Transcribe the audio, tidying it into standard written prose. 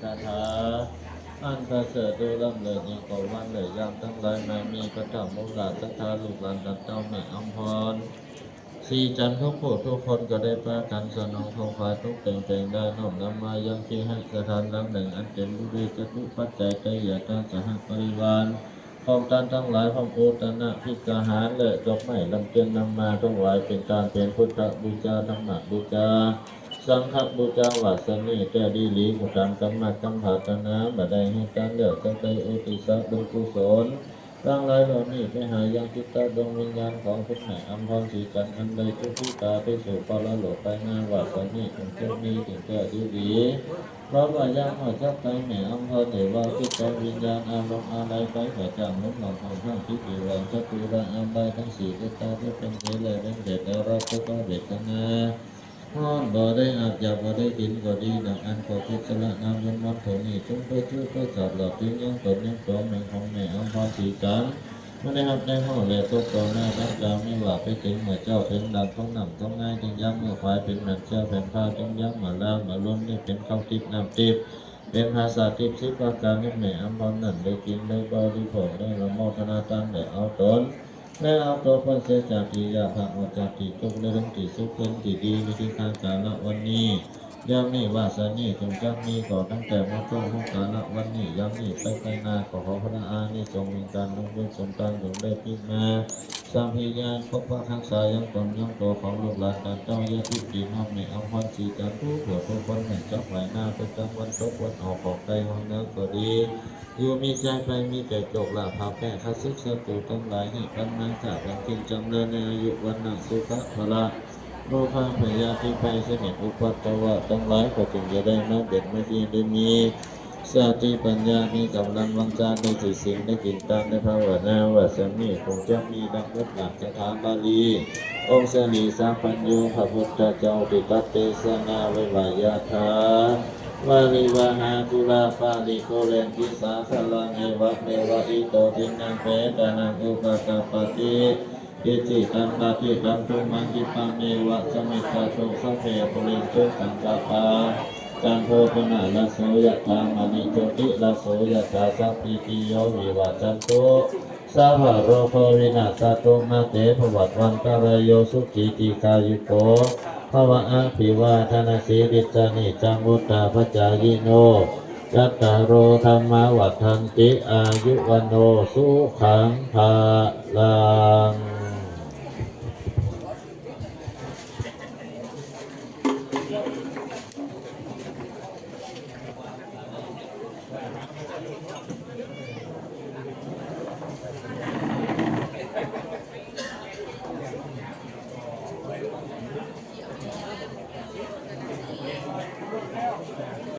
คาถาอันประเสริฐดูล่ำเลยยิ่งกว่าวันเลยยามทั้งหลายมามีพระธรรมมุลาศรัทธาลูกหลานตัดเจ้าแม่อำพรสี่จันทร์ทุกผู้ทุกคนก็ได้ประกันสนองของฝ่ายทุกเต่งได้น้อมนำมายังที่ให้สถานหลังหนึ่งอันเต็มด้วยจตุปัจจัยใจยาตาสหบริวารของท่านทั้งหลายของโอตนะพิกหารและดอกไม้ลำเจียนนำมาถวายเป็นการเป็นพุทธบูชาธรรมบูชาสังฆบูชาวาสนีแก่ดีหลีกุฏังกัมมะกัมภาตนาบัดใดให้การเลือกตั้งใจอุติสะบุญกุศลร่างไรเหล่านี้ไปหายังจิตตดวงวิญญาณของพุทธแห่งอัมพรสีจันทร์อันใดทุกที่ตาไปสู่ปรโลกไปหน้าวาสนีถึงเจ้านี้ถึงแก่ดีหลีเพราะว่ายังหอจับใจแม่อัมพรถือว่าจิตใจวิญญาณอารมณ์อะไรไปแต่จางมุ่งหลังของข้างที่อยู่แรงชัตุระอันใดทั้งสี่ทิศตาที่เป็นเทเลเป็นเด็ดแล้วเราก็เด็ดกันนะห้อนบ่ได้อาบอยากบ่ได้กินก็ดีดังอันขอพิจารณามันมันโถนี่จงไปช่วยไปจับหลับทิ้งยังตนยังตัวแม่ของแม่อัมพรสีจันทร์ไม่ได้หับในห้องแหล่ตัวก่อนหน้าทั้งกลางไม่ว่าไปถึงเมื่อเจ้าถึงดังท้องหนำท้องง่ายจึงย้ำเมื่อควายเป็นหนังเชื่อเป็นผ้าจึงย้ำมาล่างมาล้นนี่เป็นข้าวทิพย์น้ำทิพย์เป็นภาษาทิพย์สิบประการให้แม่อัมพรนั่นได้กินได้บริโภคได้ละโมทนาตั้งได้เอาตนและเอาตัวพ้นเสียจากที่ยาผักออกจากที่ทุกข์และทั้งที่สุขเป็นที่ดีในที่ทางกาลวันนี้ยามนี้วาสนีจงจักมีก่อตั้งแต่มาช่วงของกาลวันนี้ยามนี้ไปหน้าขอพระอานิสงส์มีการลงบุญสมตังจงได้พิมาสามพิญาณพบพระทักษายังตนยังตัวของลูกหลานการเจ้าเยอะที่ดีน้อมในอัมพรสีจันทร์ผู้หัวทุกคนแห่งเจ้าไหวหน้าไปจังวันตกวันออกของใดของเนื้อก็ดีอยู่มีใจไปมีแต่โจกหลาภาแพ้คัดซึกศัตรูทั้งหลายให้กันมาจากเป็นกินจำเริญในอายุวันนัสุขะพละโลภะพยาธิภัยเสนิทอุปัตตวะทั้งหลายก็จึงจะได้มาเบ็ดมาดีได้มีสติปัญญามีกำลังวังชาในที่สิ่งได้กินตามในภาวนาว่าสมีคงจะมีดังวัดหลักจะถามบาลีองค์เสนีสาปัญโยพระพุทธเจ้าปิปัตเตสนาวิวายาธาวาลิวาหาตุลาปาลิโกเลนทิสาสลังเอวะเมวะอิโตทินังเปตานังอุปกาปติกิจิตังปาติตังตุมังกิปังเมวะสมิตาตุสัพเพปุริสุสังกปาจันโทปนะละโสยะธามณิโชติละโสยะธาสัพพิติโยวิวัจจันตุสัพพะโรโควินาศตุมาเตภวัตวันตรายโยสุขีติกายุโกภวะอะภิวาทนาสีริจานิจังวุตตาปัจจายโนยัตตาโรธรรมวัฏันติอายุวันโนสุขังภาลัง